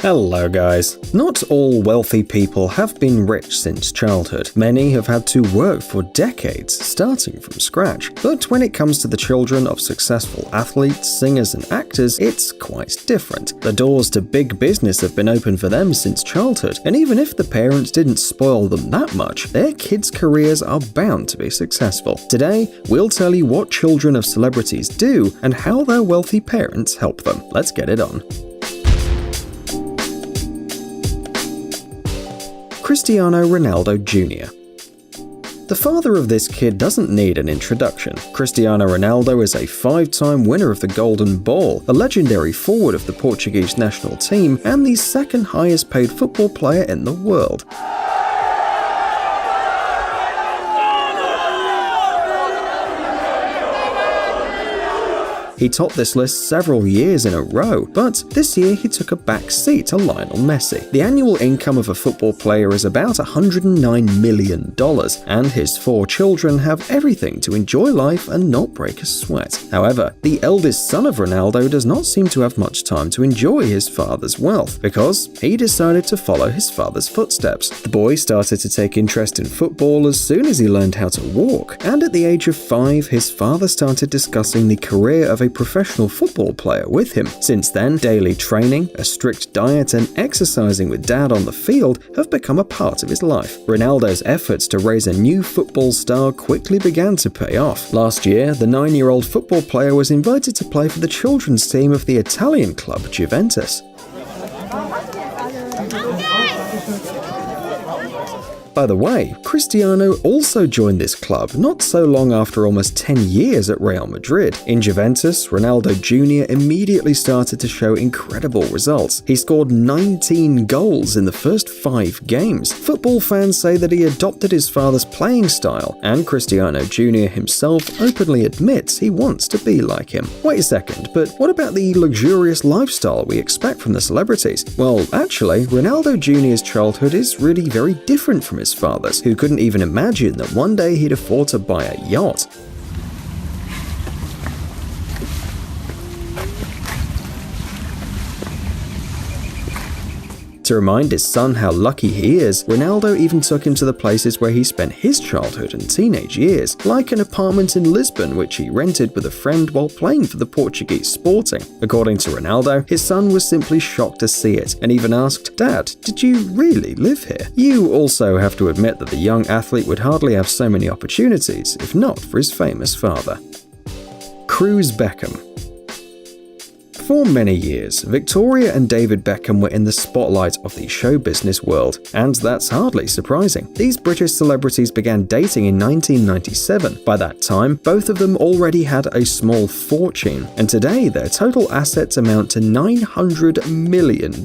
Hello guys. Not all wealthy people have been rich since childhood. Many have had to work for decades, starting from scratch. But when it comes to the children of successful athletes, singers and actors, it's quite different. The doors to big business have been open for them since childhood, and even if the parents didn't spoil them that much, their kids' careers are bound to be successful. Today, we'll tell you what children of celebrities do and how their wealthy parents help them. Let's get it on. Cristiano Ronaldo Jr. The father of this kid doesn't need an introduction. Cristiano Ronaldo is a 5-time winner of the Golden Ball, a legendary forward of the Portuguese national team, and the second highest paid football player in the world. He topped this list several years in a row, but this year he took a back seat to Lionel Messi. The annual income of a football player is about $109 million, and his 4 children have everything to enjoy life and not break a sweat. However, the eldest son of Ronaldo does not seem to have much time to enjoy his father's wealth, because he decided to follow his father's footsteps. The boy started to take interest in football as soon as he learned how to walk, and at the age of 5, his father started discussing the career of a professional football player with him. Since then, daily training, a strict diet, and exercising with dad on the field have become a part of his life. Ronaldo's efforts to raise a new football star quickly began to pay off. Last year, the 9-year-old football player was invited to play for the children's team of the Italian club Juventus. By the way, Cristiano also joined this club not so long after almost 10 years at Real Madrid. In Juventus, Ronaldo Jr. immediately started to show incredible results. He scored 19 goals in the first 5 games. Football fans say that he adopted his father's playing style, and Cristiano Jr. himself openly admits he wants to be like him. Wait a second, but what about the luxurious lifestyle we expect from the celebrities? Well, actually, Ronaldo Jr.'s childhood is really very different from his father's, who couldn't even imagine that one day he'd afford to buy a yacht. To remind his son how lucky he is, Ronaldo even took him to the places where he spent his childhood and teenage years, like an apartment in Lisbon which he rented with a friend while playing for the Portuguese Sporting. According to Ronaldo, his son was simply shocked to see it, and even asked, "Dad, did you really live here?" You also have to admit that the young athlete would hardly have so many opportunities if not for his famous father. Cruz Beckham. For many years, Victoria and David Beckham were in the spotlight of the show business world, and that's hardly surprising. These British celebrities began dating in 1997. By that time, both of them already had a small fortune, and today their total assets amount to $900 million.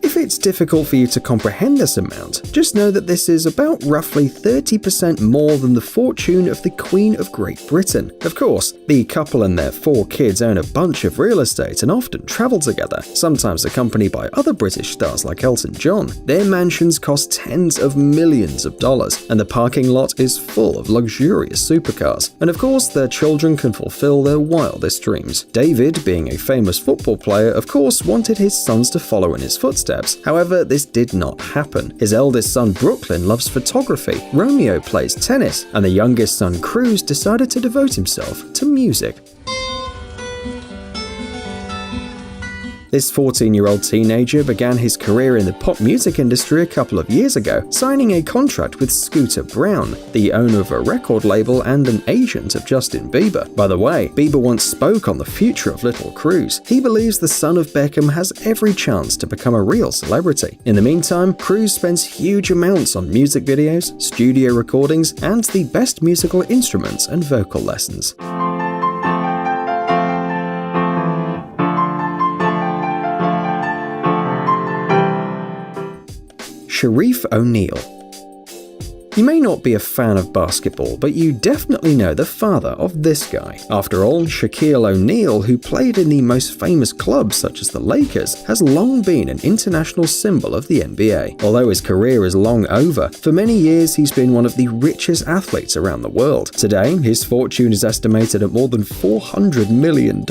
If it's difficult for you to comprehend this amount, just know that this is about roughly 30% more than the fortune of the Queen of Great Britain. Of course, the couple and their 4 kids own a bunch of real estate and often travel together, sometimes accompanied by other British stars like Elton John. Their mansions cost tens of millions of dollars, and the parking lot is full of luxurious supercars. And of course, their children can fulfill their wildest dreams. David, being a famous football player, of course wanted his sons to follow in his footsteps. However, this did not happen. His eldest son Brooklyn loves photography, Romeo plays tennis, and the youngest son Cruz decided to devote himself to music. This 14-year-old teenager began his career in the pop music industry a couple of years ago, signing a contract with Scooter Braun, the owner of a record label and an agent of Justin Bieber. By the way, Bieber once spoke on the future of little Cruz. He believes the son of Beckham has every chance to become a real celebrity. In the meantime, Cruz spends huge amounts on music videos, studio recordings, and the best musical instruments and vocal lessons. Sharif O'Neal. You may not be a fan of basketball, but you definitely know the father of this guy. After all, Shaquille O'Neal, who played in the most famous clubs such as the Lakers, has long been an international symbol of the NBA. Although his career is long over, for many years he's been one of the richest athletes around the world. Today, his fortune is estimated at more than $400 million.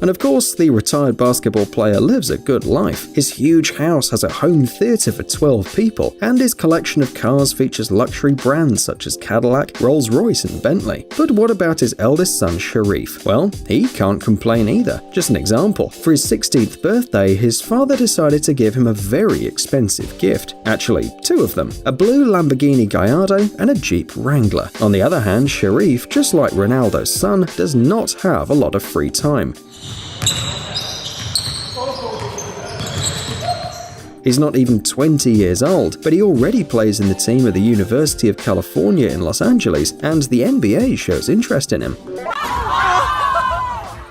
And of course, the retired basketball player lives a good life. His huge house has a home theater for 12 people, and his collection of cars features luxury brands such as Cadillac, Rolls-Royce and Bentley. But what about his eldest son Sharif? Well, he can't complain either. Just an example, for his 16th birthday, his father decided to give him a very expensive gift. Actually, two of them, a blue Lamborghini Gallardo and a Jeep Wrangler. On the other hand, Sharif, just like Ronaldo's son, does not have a lot of free time. He's not even 20 years old, but he already plays in the team of the University of California in Los Angeles, and the NBA shows interest in him.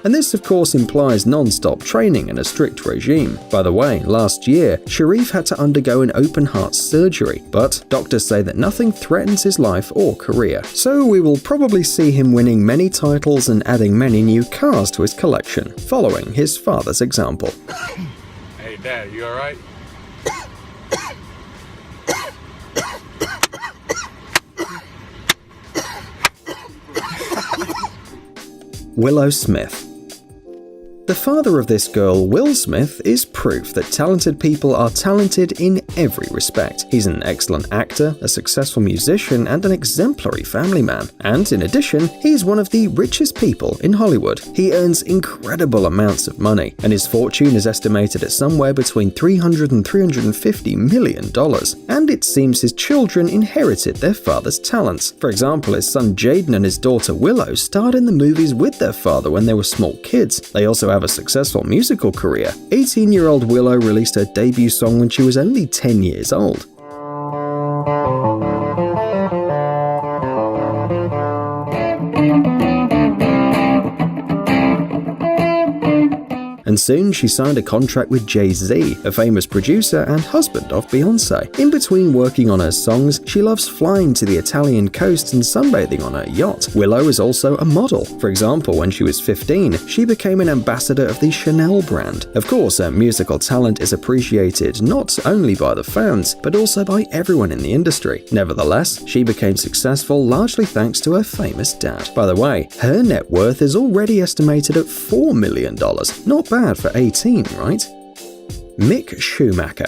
And this of course implies non-stop training and a strict regime. By the way, last year, Sharif had to undergo an open heart surgery, but doctors say that nothing threatens his life or career. So we will probably see him winning many titles and adding many new cars to his collection, following his father's example. Hey Dad, you alright? Willow Smith. The father of this girl, Will Smith, is proof that talented people are talented in every respect. He's an excellent actor, a successful musician, and an exemplary family man. And in addition, he's one of the richest people in Hollywood. He earns incredible amounts of money, and his fortune is estimated at somewhere between $300 and $350 million. And it seems his children inherited their father's talents. For example, his son Jaden and his daughter Willow starred in the movies with their father when they were small kids. They also have a successful musical career. 18-year-old Willow released her debut song when she was only 10 years old. And soon she signed a contract with Jay-Z, a famous producer and husband of Beyoncé. In between working on her songs, she loves flying to the Italian coast and sunbathing on her yacht. Willow is also a model. For example, when she was 15, she became an ambassador of the Chanel brand. Of course, her musical talent is appreciated not only by the fans, but also by everyone in the industry. Nevertheless, she became successful largely thanks to her famous dad. By the way, her net worth is already estimated at $4 million. Not bad for 18, right? Mick Schumacher.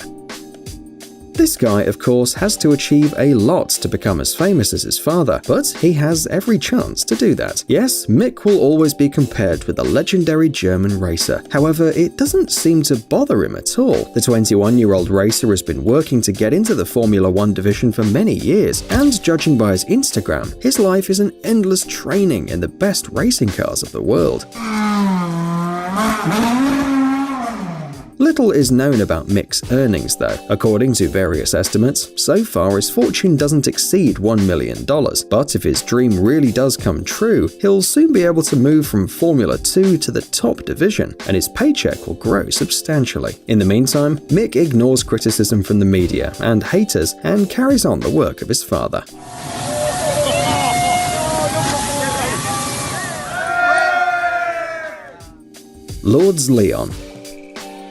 This guy, of course, has to achieve a lot to become as famous as his father, but he has every chance to do that. Yes, Mick will always be compared with the legendary German racer. However, it doesn't seem to bother him at all. The 21-year-old racer has been working to get into the Formula One division for many years, and judging by his Instagram, his life is an endless training in the best racing cars of the world. Little is known about Mick's earnings though. According to various estimates, so far his fortune doesn't exceed $1 million, but if his dream really does come true, he'll soon be able to move from Formula 2 to the top division, and his paycheck will grow substantially. In the meantime, Mick ignores criticism from the media and haters and carries on the work of his father. Lourdes Leon.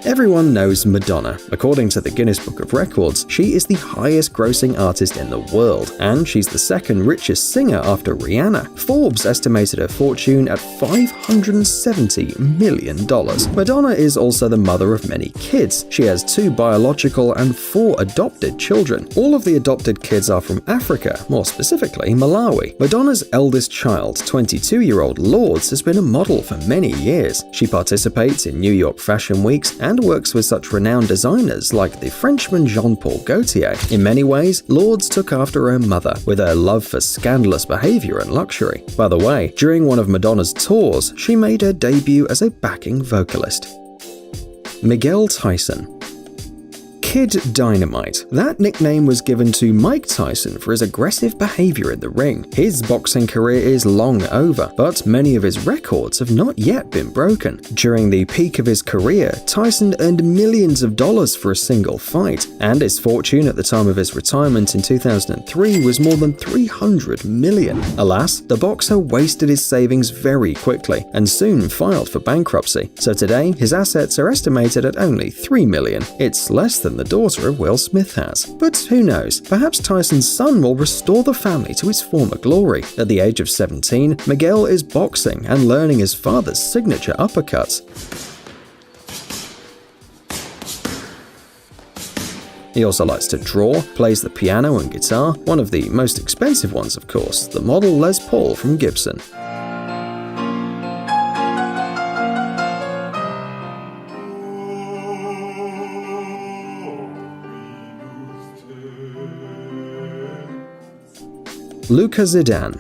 Everyone knows Madonna. According to the Guinness Book of Records, she is the highest grossing artist in the world, and she's the second richest singer after Rihanna. Forbes estimated her fortune at $570 million. Madonna is also the mother of many kids. She has 2 biological and 4 adopted children. All of the adopted kids are from Africa, more specifically Malawi. Madonna's eldest child, 22-year-old Lourdes, has been a model for many years. She participates in New York fashion weeks and works with such renowned designers like the Frenchman Jean-Paul Gaultier. In many ways, Lourdes took after her mother, with her love for scandalous behavior and luxury. By the way, during one of Madonna's tours, she made her debut as a backing vocalist. Miguel Tyson. Kid Dynamite. That nickname was given to Mike Tyson for his aggressive behavior in the ring. His boxing career is long over, but many of his records have not yet been broken. During the peak of his career, Tyson earned millions of dollars for a single fight, and his fortune at the time of his retirement in 2003 was more than $300 million. Alas, the boxer wasted his savings very quickly and soon filed for bankruptcy, so today his assets are estimated at only $3 million. It's less than the daughter of Will Smith has. But who knows, perhaps Tyson's son will restore the family to its former glory. At the age of 17, Miguel is boxing and learning his father's signature uppercuts. He also likes to draw, plays the piano and guitar, one of the most expensive ones of course, the model Les Paul from Gibson. Luka Zidane.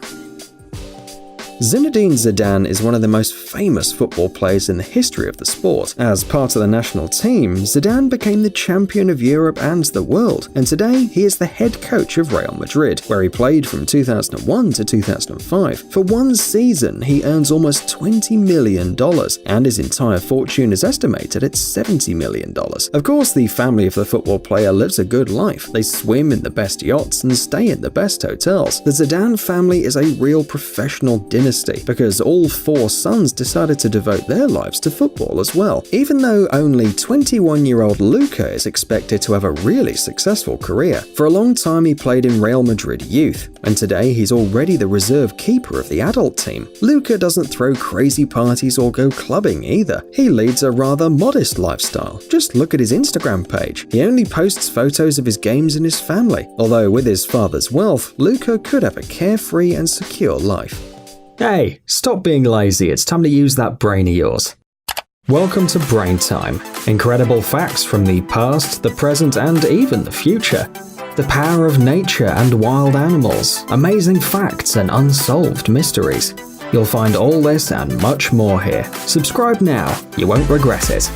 Zinedine Zidane is one of the most famous football players in the history of the sport. As part of the national team, Zidane became the champion of Europe and the world, and today he is the head coach of Real Madrid, where he played from 2001 to 2005. For one season, he earns almost $20 million, and his entire fortune is estimated at $70 million. Of course, the family of the football player lives a good life. They swim in the best yachts and stay in the best hotels. The Zidane family is a real professional dynasty, because all four sons decided to devote their lives to football as well, even though only 21-year-old Luka is expected to have a really successful career. For a long time he played in Real Madrid youth, and today he's already the reserve keeper of the adult team. Luka doesn't throw crazy parties or go clubbing either. He leads a rather modest lifestyle. Just look at his Instagram page. He only posts photos of his games and his family, although with his father's wealth, Luka could have a carefree and secure life. Hey, stop being lazy, it's time to use that brain of yours. Welcome to Brain Time. Incredible facts from the past, the present, and even the future. The power of nature and wild animals, amazing facts and unsolved mysteries. You'll find all this and much more here. Subscribe now, you won't regret it.